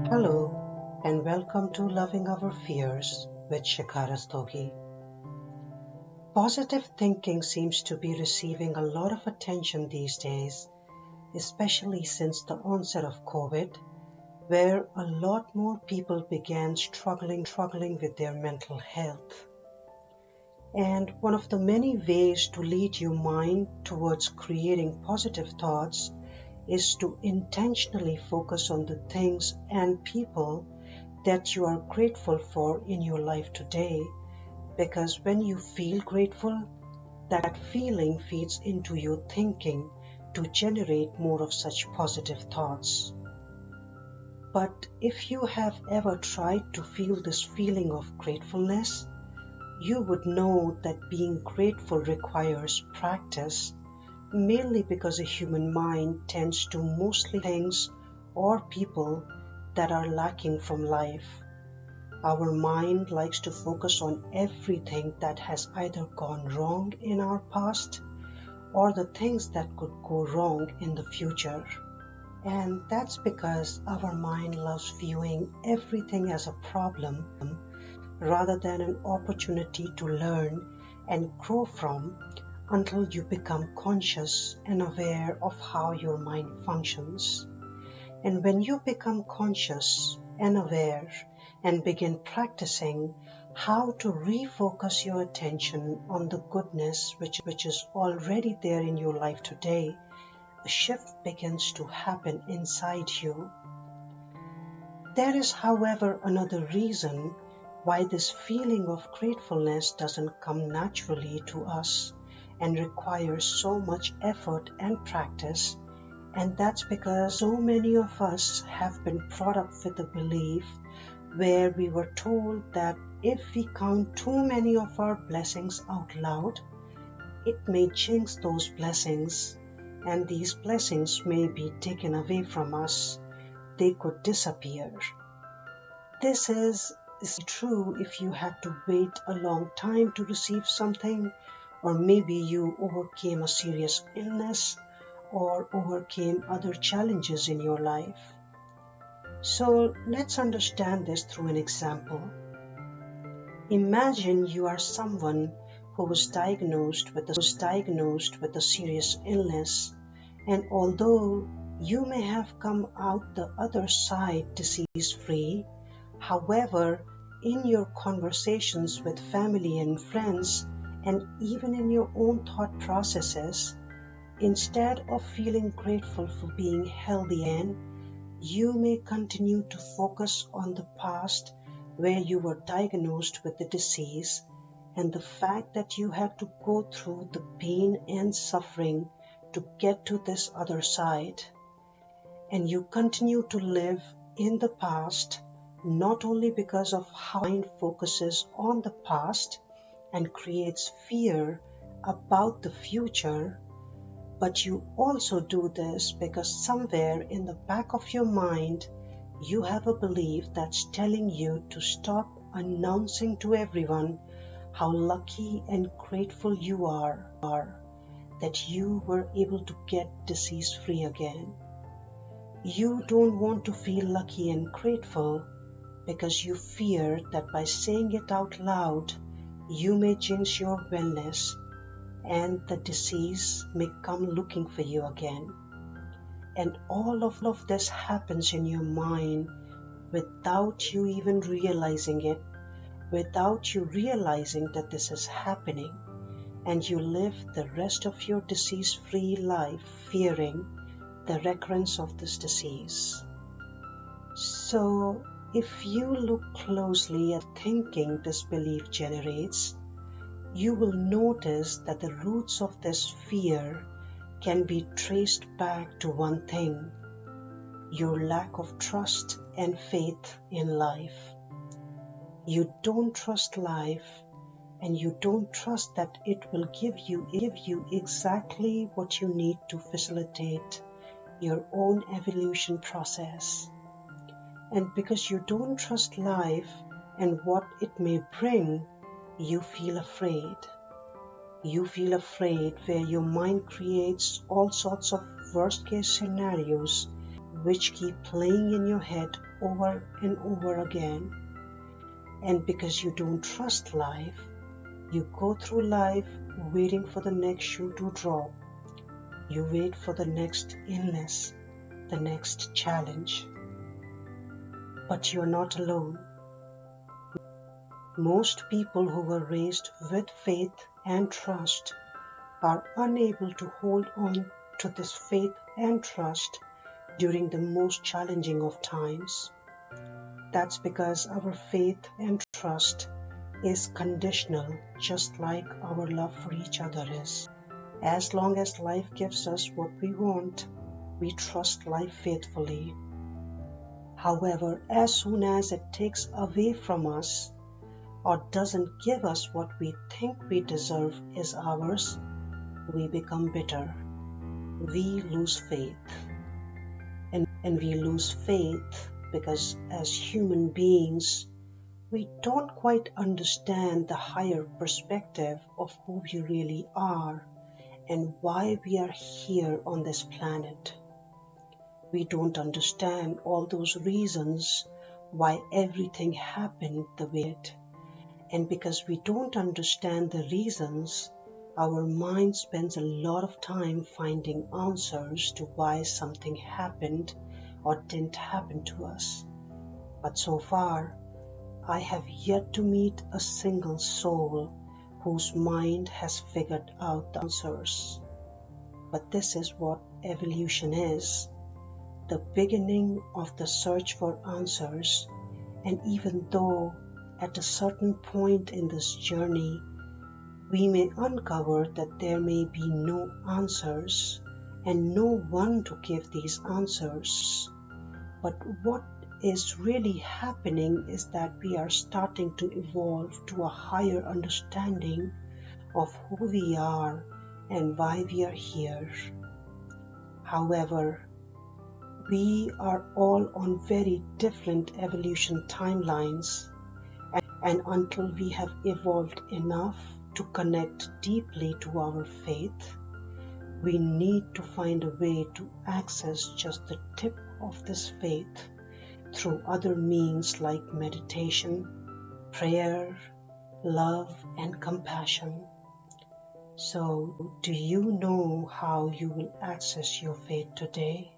Hello, and welcome to Loving Our Fears with Shikara Stogi. Positive thinking seems to be receiving a lot of attention these days, especially since the onset of COVID, where a lot more people began struggling with their mental health. And one of the many ways to lead your mind towards creating positive thoughts is to intentionally focus on the things and people that you are grateful for in your life today, because when you feel grateful, that feeling feeds into your thinking to generate more of such positive thoughts. But if you have ever tried to feel this feeling of gratefulness, you would know that being grateful requires practice, mainly because a human mind tends to mostly things or people that are lacking from life. Our mind likes to focus on everything that has either gone wrong in our past or the things that could go wrong in the future. And that's because our mind loves viewing everything as a problem rather than an opportunity to learn and grow from until you become conscious and aware of how your mind functions. And when you become conscious and aware and begin practicing how to refocus your attention on the goodness which is already there in your life today, a shift begins to happen inside you. There is, however, another reason why this feeling of gratefulness doesn't come naturally to us and requires so much effort and practice, and that's because so many of us have been brought up with the belief where we were told that if we count too many of our blessings out loud, it may jinx those blessings, and these blessings may be taken away from us. They could disappear. This is true if you had to wait a long time to receive something, or maybe you overcame a serious illness or overcame other challenges in your life. So let's understand this through an example. Imagine you are someone who was diagnosed with a serious illness, and although you may have come out the other side disease free, however, in your conversations with family and friends, and even in your own thought processes, instead of feeling grateful for being healthy again, you may continue to focus on the past where you were diagnosed with the disease and the fact that you had to go through the pain and suffering to get to this other side. And you continue to live in the past, not only because of how your mind focuses on the past and creates fear about the future, but you also do this because somewhere in the back of your mind, you have a belief that's telling you to stop announcing to everyone how lucky and grateful you are that you were able to get disease free again. You don't want to feel lucky and grateful because you fear that by saying it out loud, you may jinx your wellness and the disease may come looking for you again. And all of this happens in your mind without you even realizing it, without you realizing that this is happening, and you live the rest of your disease-free life fearing the recurrence of this disease. So, if you look closely at thinking this belief generates, you will notice that the roots of this fear can be traced back to one thing: your lack of trust and faith in life. You don't trust life, and you don't trust that it will give you exactly what you need to facilitate your own evolution process. And because you don't trust life and what it may bring, you feel afraid. You feel afraid where your mind creates all sorts of worst case scenarios which keep playing in your head over and over again. And because you don't trust life, you go through life waiting for the next shoe to drop. You wait for the next illness, the next challenge. But you're not alone. Most people who were raised with faith and trust are unable to hold on to this faith and trust during the most challenging of times. That's because our faith and trust is conditional, just like our love for each other is. As long as life gives us what we want, we trust life faithfully. However, as soon as it takes away from us or doesn't give us what we think we deserve is ours, we become bitter. We lose faith. And we lose faith because as human beings, we don't quite understand the higher perspective of who we really are and why we are here on this planet. We don't understand all those reasons why everything happened the way it did. And because we don't understand the reasons, our mind spends a lot of time finding answers to why something happened or didn't happen to us. But so far, I have yet to meet a single soul whose mind has figured out the answers. But this is what evolution is, the beginning of the search for answers. And even though at a certain point in this journey, we may uncover that there may be no answers and no one to give these answers. But what is really happening is that we are starting to evolve to a higher understanding of who we are and why we are here. However, we are all on very different evolution timelines, and until we have evolved enough to connect deeply to our faith, we need to find a way to access just the tip of this faith through other means like meditation, prayer, love, and compassion. So, do you know how you will access your faith today?